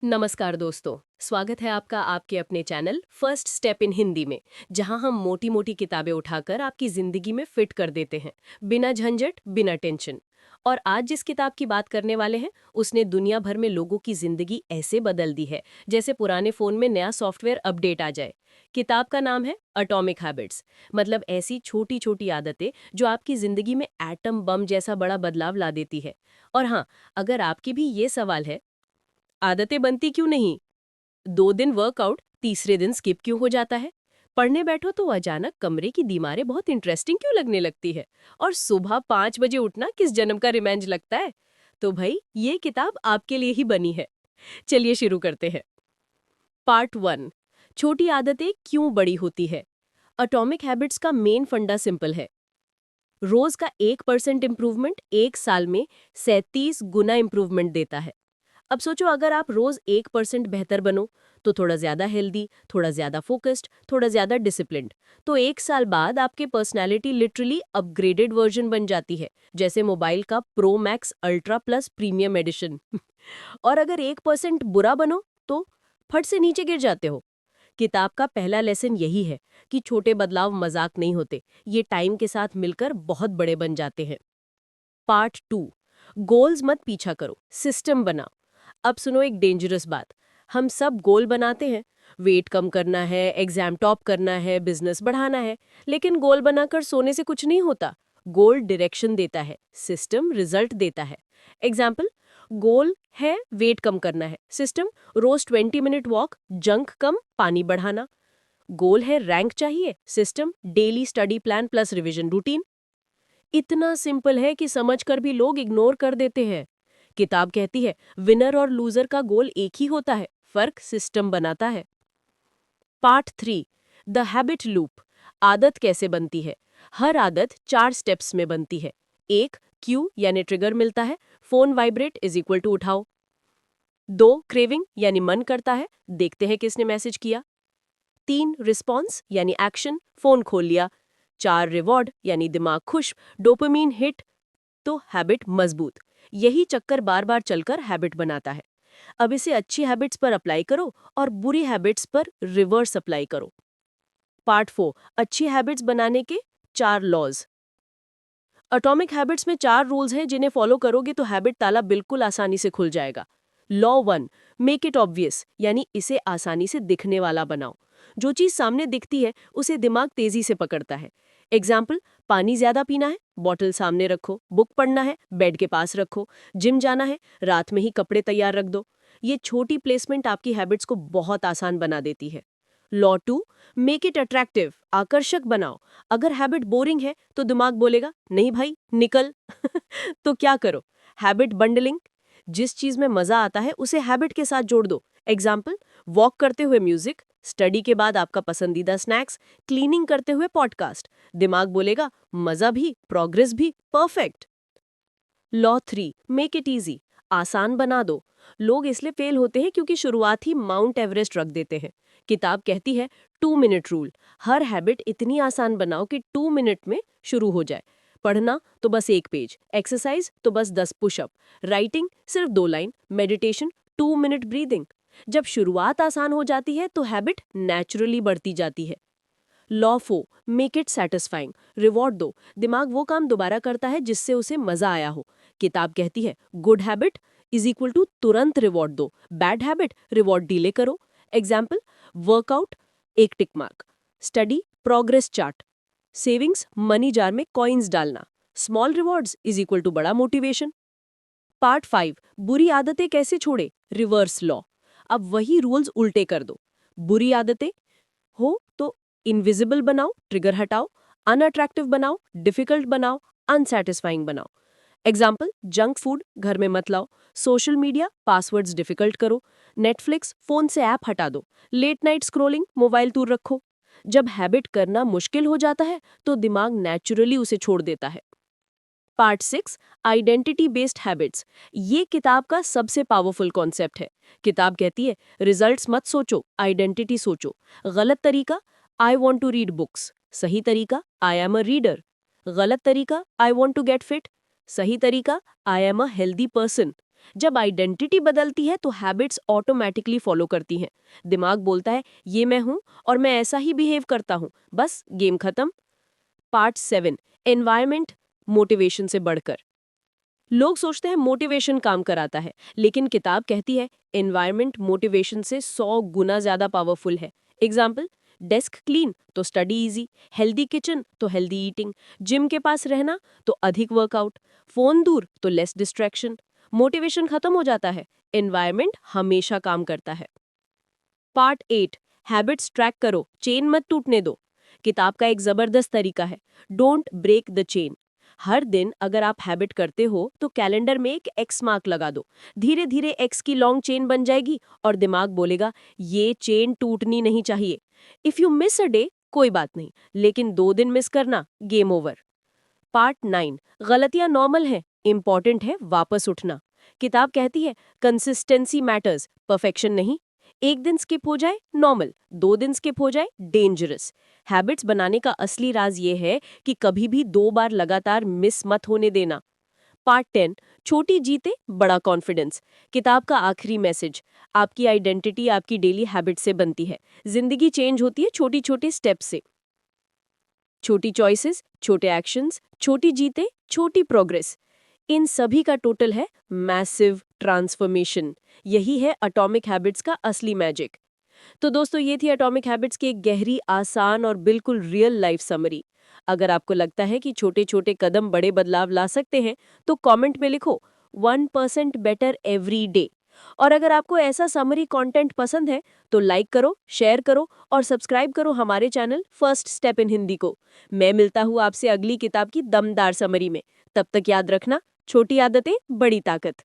नमस्कार दोस्तों, स्वागत है आपका आपके अपने channel first step in Hindi में, जहां हम मोटी मोटी किताबें उठाकर आपकी जिंदगी में फिट कर देते हैं, बिना झंझट, बिना टेंशन। और आज जिस किताब की बात करने वाले हैं, उसने दुनिया भर में लोगों की जिंदगी ऐसे बदल दी है जैसे पुराने फोन में नया सॉफ्टवेयर अपडेट आ जाए। किताब का नाम है एटॉमिक हैबिट्स, मतलब ऐसी छोटी छोटी आदतें जो आपकी जिंदगी में एटम बम जैसा बड़ा बदलाव ला देती है। और हाँ, अगर आपकी भी ये सवाल है, आदतें बनती क्यों नहीं, 2 दिन वर्कआउट तीसरे दिन स्किप क्यों हो जाता है, पढ़ने बैठो तो अचानक कमरे की दीवारें बहुत इंटरेस्टिंग क्यों लगने लगती है, और सुबह 5 बजे उठना किस जन्म का रिवेंज लगता है, तो भाई ये किताब आपके लिए ही बनी है। चलिए शुरू करते हैं। पार्ट 1, छोटी आदतें क्यों बड़ी होती है। एटॉमिक हैबिट्स का मेन फंडा सिंपल है। रोज का 1% इंप्रूवमेंट 1 साल में 37 गुना इंप्रूवमेंट देता है। अब सोचो, अगर आप रोज 1% बेहतर बनो, तो थोड़ा ज्यादा हेल्दी, थोड़ा ज्यादा फोकस्ड, थोड़ा ज्यादा डिसिप्लिन्ड, तो 1 साल बाद आपके पर्सनैलिटी लिटरली अपग्रेडेड वर्जन बन जाती है, जैसे मोबाइल का pro max ultra plus premium addition. और अगर 1% बुरा बनो, तो फट से नीचे गिर जाते हो। किताब का पहला लेसन यही है कि छोटे बदलाव मजाक नहीं होते, ये टाइम के साथ मिलकर बहुत बड़े बन जाते हैं। पार्ट 2, गोल्स मत पीछा करो, सिस्टम बनाओ। अब सुनो एक डेंजरस बात, हम सब गोल बनाते हैं, वेट कम करना है, एग्जाम टॉप करना है, बिजनेस बढ़ाना है, लेकिन गोल बनाकर सोने से कुछ नहीं होता। गोल डायरेक्शन देता है, सिस्टम रिजल्ट देता है। एग्जाम्पल, गोल है वेट कम करना है, सिस्टम रोज 20 मिनट वॉक, जंक कम, पानी बढ़ाना। गोल है रैंक चाहिए, system daily study plan plus revision routine. इतना सिंपल है कि समझकर भी लोग इग्नोर कर देते हैं। किताब कहती है विनर और लूजर का गोल एक ही होता है, फर्क सिस्टम बनाता है। पार्ट 3, द हैबिट लूप, आदत कैसे बनती है। हर आदत 4 स्टेप्स में बनती है। 1, क्यू यानी ट्रिगर मिलता है, phone vibrate is equal to उठाओ। 2, क्रेविंग यानी मन करता है, देखते हैं किसने मैसेज किया। 3, रिस्पॉन्स यानी एक्शन, फोन खोल लिया। 4, रिवॉर्ड यानी दिमाग खुश, डोपामीन हिट, तो हैबिट मजबूत। यही चक्कर बार बार चलकर हैबिट बनाता है। अब इसे अच्छी हैबिट्स पर अप्लाई करो और बुरी हैबिट्स पर रिवर्स अप्लाई करो। पार्ट 4, अच्छी हैबिट्स बनाने के 4 लॉज। एटॉमिक हैबिट्स में 4 रूल्स हैं जिन्हें फॉलो करोगे तो हैबिट ताला बिल्कुल आसानी से खुल जाएगा। लॉ 1, मेक इट ऑब्वियस, यानी इसे आसानी से दिखने वाला बनाओ। जो चीज सामने दिखती है उसे दिमाग तेजी से पकड़ता है। एग्जाम्पल, पानी ज्यादा पीना है, बॉटल सामने रखो, बुक पढ़ना है, बेड के पास रखो, जिम जाना है, रात में ही कपड़े तैयार रख दो। ये छोटी प्लेसमेंट आपकी हैबिट्स को बहुत आसान बना देती है। लॉ 2, मेक इट अट्रैक्टिव, आकर्षक बनाओ। अगर हैबिट बोरिंग है तो दिमाग बोलेगा नहीं भाई निकल। तो क्या करो, हैबिट बंडलिंग, जिस चीज में मजा आता है उसे हैबिट के साथ जोड़ दो। एग्जाम्पल, वॉक करते हुए म्यूजिक, स्टडी के बाद आपका पसंदीदा स्नैक्स, क्लीनिंग करते हुए पॉडकास्ट। दिमाग बोलेगा मजा भी, प्रोग्रेस भी, perfect. Law 3, make it easy, आसान बना दो। लोग इसलिए फेल होते हैं क्योंकि शुरुआत ही माउंट एवरेस्ट रख देते हैं। किताब कहती है 2 मिनट रूल, हर हैबिट इतनी आसान बनाओ कि 2 मिनट में शुरू हो जाए। पढ़ना तो बस 1 पेज, एक्सरसाइज तो बस 10 पुशअप, राइटिंग सिर्फ 2 लाइन, मेडिटेशन 2 मिनट ब्रीदिंग। जब शुरुआत आसान हो जाती है तो हैबिट नेचुरली बढ़ती जाती है। Law 4, make it satisfying, reward दो। दिमाग वो काम दोबारा करता है जिससे उसे मजा आया हो। किताब कहती है good habit is equal to तुरंत रिवॉर्ड दो, बैड हैबिट रिवॉर्ड डिले करो। Example, workout 1 tick mark, study progress chart, savings money jar में कॉइन्स डालना, small rewards is equal to बड़ा मोटिवेशन। पार्ट 5, बुरी आदतें कैसे छोड़े, रिवर्स लॉ। अब वही रूल्स उल्टे कर दो। बुरी आदतें हो तो इनविजिबल बनाओ, ट्रिगर हटाओ, अनअट्रैक्टिव बनाओ, डिफिकल्ट बनाओ, अनसेटिस्फाइंग बनाओ। एग्जाम्पल, जंक फूड घर में मत लाओ, सोशल मीडिया पासवर्ड्स डिफिकल्ट करो, नेटफ्लिक्स फोन से ऐप हटा दो, लेट नाइट स्क्रोलिंग मोबाइल दूर रखो। जब हैबिट करना मुश्किल हो जाता है तो दिमाग नेचुरली उसे छोड़ देता है। पार्ट 6, आइडेंटिटी बेस्ड हैबिट्स, ये किताब का सबसे पावरफुल कॉन्सेप्ट है। किताब कहती है रिजल्ट्स मत सोचो, आइडेंटिटी सोचो। गलत तरीका, I want to read books, सही तरीका, आई एम अ रीडर। गलत तरीका, I want to get fit, सही तरीका, I am a healthy person. जब आइडेंटिटी बदलती है तो हैबिट्स ऑटोमेटिकली फॉलो करती हैं। दिमाग बोलता है ये मैं हूं और मैं ऐसा ही बिहेव करता हूं, बस गेम खत्म। पार्ट 7, एनवायरनमेंट मोटिवेशन से बढ़कर। लोग सोचते हैं मोटिवेशन काम कराता है, लेकिन किताब कहती है एनवायरनमेंट मोटिवेशन से 100 गुना ज्यादा पावरफुल है। एग्जाम्पल, डेस्क क्लीन तो स्टडी इजी, हेल्दी किचन तो हेल्दी ईटिंग, जिम के पास रहना तो अधिक वर्कआउट, फोन दूर तो लेस डिस्ट्रैक्शन। मोटिवेशन खत्म हो जाता है, एनवायरनमेंट हमेशा काम करता है। पार्ट 8, हैबिट्स ट्रैक करो, चेन मत टूटने दो। किताब का एक जबरदस्त तरीका है, डोंट ब्रेक द चेन। हर दिन अगर आप हैबिट करते हो तो कैलेंडर में एक एक्स मार्क लगा दो। धीरे धीरे एक्स की लॉन्ग चेन बन जाएगी और दिमाग बोलेगा ये चेन टूटनी नहीं चाहिए। If you miss a day कोई बात नहीं, लेकिन 2 दिन मिस करना गेम ओवर। पार्ट 9, गलतियां नॉर्मल है, इंपॉर्टेंट है वापस उठना। किताब कहती है कंसिस्टेंसी मैटर्स, परफेक्शन नहीं। एक दिन स्किप हो जाए नॉर्मल, 2 दिन स्किप हो जाए डेंजरस। हैबिट्स बनाने का असली राज ये है कि कभी भी 2 बार लगातार मिस मत होने देना। पार्ट 10, छोटी जीते बड़ा कॉन्फिडेंस। किताब का आखिरी मैसेज, आपकी आइडेंटिटी आपकी डेली हैबिट से बनती है। जिंदगी चेंज होती है छोटी छोटी स्टेप से। छोटी चॉइसेस, छोटे एक्शंस, छोटी जीतें, छोटी प्रोग्रेस, इन सभी का टोटल है मैसिव ट्रांसफॉर्मेशन। यही है एटॉमिक हैबिट्स का असली मैजिक। तो दोस्तों, ये थी एटॉमिक हैबिट्स की एक गहरी, आसान और बिल्कुल रियल लाइफ समरी। अगर आपको लगता है कि छोटे छोटे कदम बड़े बदलाव ला सकते हैं तो कमेंट में लिखो 1% बेटर एवरी डे। और अगर आपको ऐसा समरी कंटेंट पसंद है तो लाइक करो, शेयर करो और सब्सक्राइब करो हमारे channel first step in Hindi को। मैं मिलता हूँ आपसे अगली किताब की दमदार समरी में। तब तक याद रखना, छोटी आदतें बड़ी ताकत।